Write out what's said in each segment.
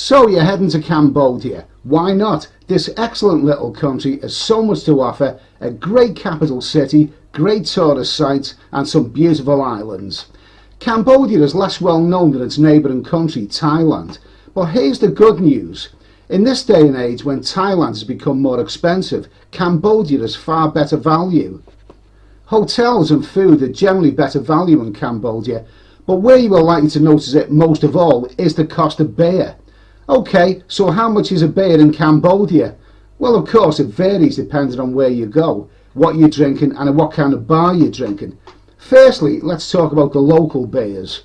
So you're heading to Cambodia. Why not? This excellent little country has so much to offer, a great capital city, great tourist sites and some beautiful islands. Cambodia is less well known than its neighbouring country, Thailand. But here's the good news. In this day and age when Thailand has become more expensive, Cambodia is far better value. Hotels and food are generally better value in Cambodia, but where you are likely to notice it most of all is the cost of beer. Okay, so how much is a beer in Cambodia? Well, of course it varies depending on where you go, what you're drinking and at what kind of bar you're drinking. Firstly, let's talk about the local beers.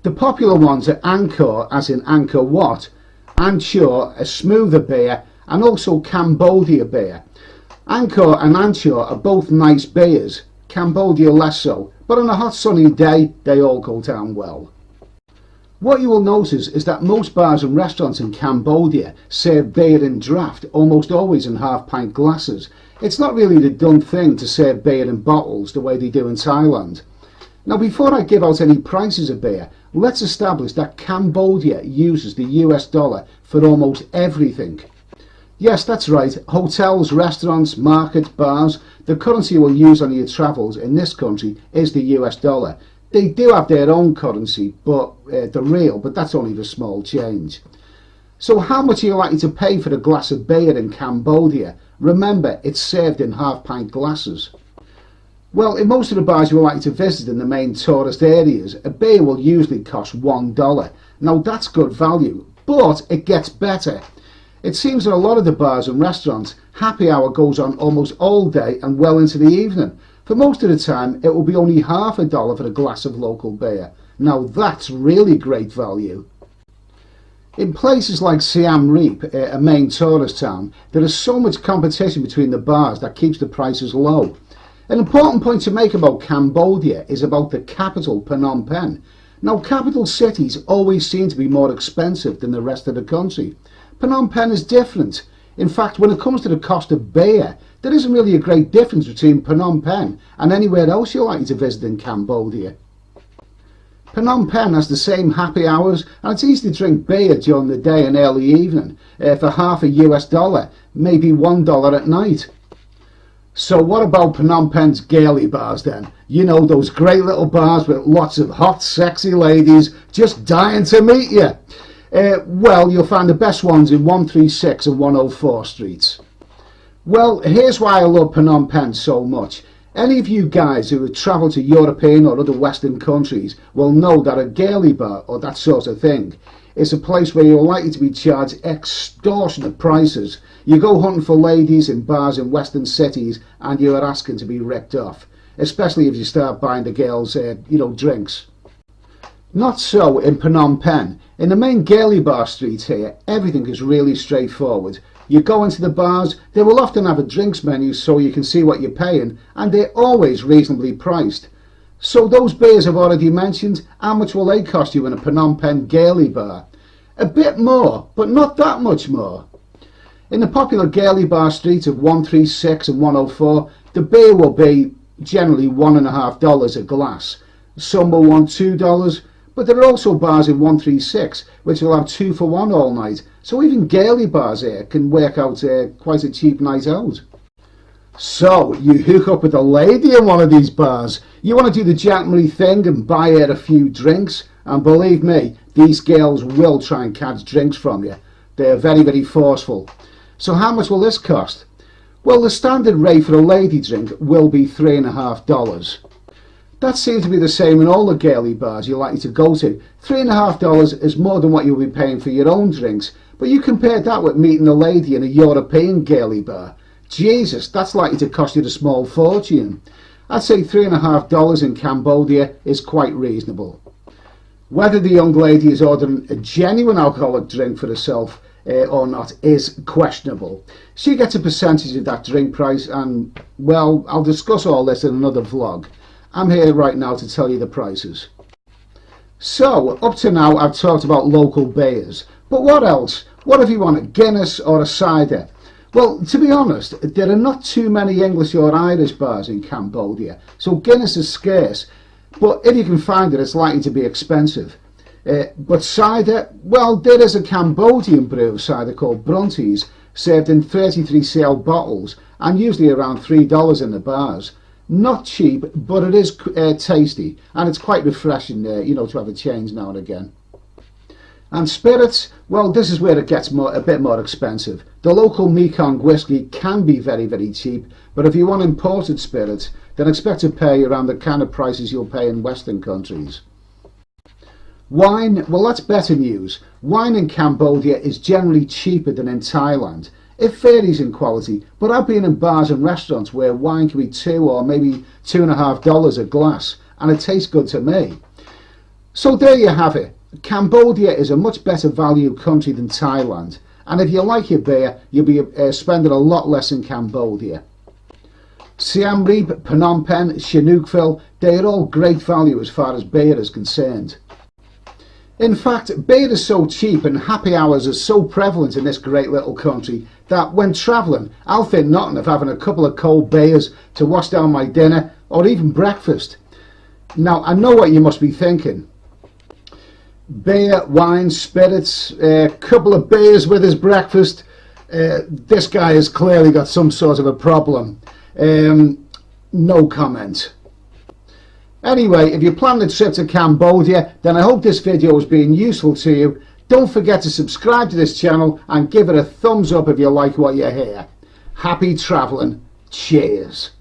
The popular ones are Angkor, as in Angkor Wat, Anchor, a smoother beer, and also Cambodia beer. Angkor and Anchor are both nice beers, Cambodia less so, but on a hot sunny day they all go down well. What you will notice is that most bars and restaurants in Cambodia serve beer in draft, almost always in half-pint glasses. It's not really the done thing to serve beer in bottles the way they do in Thailand. Now before I give out any prices of beer, let's establish that Cambodia uses the US dollar for almost everything. Yes, that's right, hotels, restaurants, markets, bars, the currency you will use on your travels in this country is the US dollar. They do have their own currency, but the real, but that's only for small change. So how much are you likely to pay for a glass of beer in Cambodia? Remember, it's served in half-pint glasses. Well, in most of the bars you're likely to visit in the main tourist areas, a beer will usually cost $1. Now that's good value, but it gets better. It seems that a lot of the bars and restaurants, happy hour goes on almost all day and well into the evening. For most of the time, it will be only $1 for a glass of local beer. Now that's really great value. In places like Siem Reap, a main tourist town, there is so much competition between the bars that keeps the prices low. An important point to make about Cambodia is about the capital, Phnom Penh. Now capital cities always seem to be more expensive than the rest of the country. Phnom Penh is different. In fact, when it comes to the cost of beer, there isn't really a great difference between Phnom Penh and anywhere else you're likely to visit in Cambodia. Phnom Penh has the same happy hours and it's easy to drink beer during the day and early evening for half a US dollar, maybe $1 at night. So what about Phnom Penh's girlie bars then? You know, those great little bars with lots of hot, sexy ladies just dying to meet you. Well, you'll find the best ones in 136 and 104 streets. Well, here's why I love Phnom Penh so much. Any of you guys who have travelled to European or other Western countries will know that a girlie bar, or that sort of thing, is a place where you're likely to be charged extortionate prices. You go hunting for ladies in bars in Western cities and you are asking to be ripped off, especially if you start buying the girls, drinks. Not so in Phnom Penh. In the main girlie bar streets here, everything is really straightforward. You go into the bars, they will often have a drinks menu so you can see what you're paying, and they're always reasonably priced. So those beers I've already mentioned, how much will they cost you in a Phnom Penh girlie bar? A bit more, but not that much more. In the popular girlie bar streets of 136 and 104, the beer will be generally $1.50 a glass. Some will want $2, but there are also bars in 136 which will have 2 for 1 all night. So even girlie bars here can work out quite a cheap night out. So you hook up with a lady in one of these bars. You want to do the gentlemanly thing and buy her a few drinks. And believe me, these girls will try and catch drinks from you. They're very, very forceful. So how much will this cost? Well, the standard rate for a lady drink will be $3.50. That seems to be the same in all the girlie bars you're likely to go to. $3.50 is more than what you'll be paying for your own drinks, but you compare that with meeting a lady in a European girlie bar. Jesus, that's likely to cost you a small fortune. I'd say $3.50 in Cambodia is quite reasonable. Whether the young lady is ordering a genuine alcoholic drink for herself or not is questionable. She gets a percentage of that drink price and, well, I'll discuss all this in another vlog. I'm here right now to tell you the prices. So, up to now I've talked about local beers, but what else? What if you want a Guinness or a cider? Well, to be honest, there are not too many English or Irish bars in Cambodia, so Guinness is scarce, but if you can find it, it's likely to be expensive. But cider, well, there is a Cambodian brew of cider called Brunties, served in 33cl bottles and usually around $3 in the bars. Not cheap, but it is tasty, and it's quite refreshing, to have a change now and again. And spirits, well, this is where it gets a bit more expensive. The local Mekong whiskey can be very, very cheap, but if you want imported spirits, then expect to pay around the kind of prices you'll pay in Western countries. Wine, well, that's better news. Wine in Cambodia is generally cheaper than in Thailand. It varies in quality, but I've been in bars and restaurants where wine can be $2 or maybe $2.50 a glass, and it tastes good to me. So there you have it. Cambodia is a much better value country than Thailand, and if you like your beer, you'll be spending a lot less in Cambodia. Siem Reap, Phnom Penh, Sihanoukville, they are all great value as far as beer is concerned. In fact, beer is so cheap and happy hours are so prevalent in this great little country that when travelling, I'll think nothing of having a couple of cold beers to wash down my dinner or even breakfast. Now, I know what you must be thinking. Beer, wine, spirits, a couple of beers with his breakfast. This guy has clearly got some sort of a problem. No comment. Anyway, if you plan a trip to Cambodia, then I hope this video has been useful to you. Don't forget to subscribe to this channel and give it a thumbs up if you like what you hear. Happy travelling. Cheers.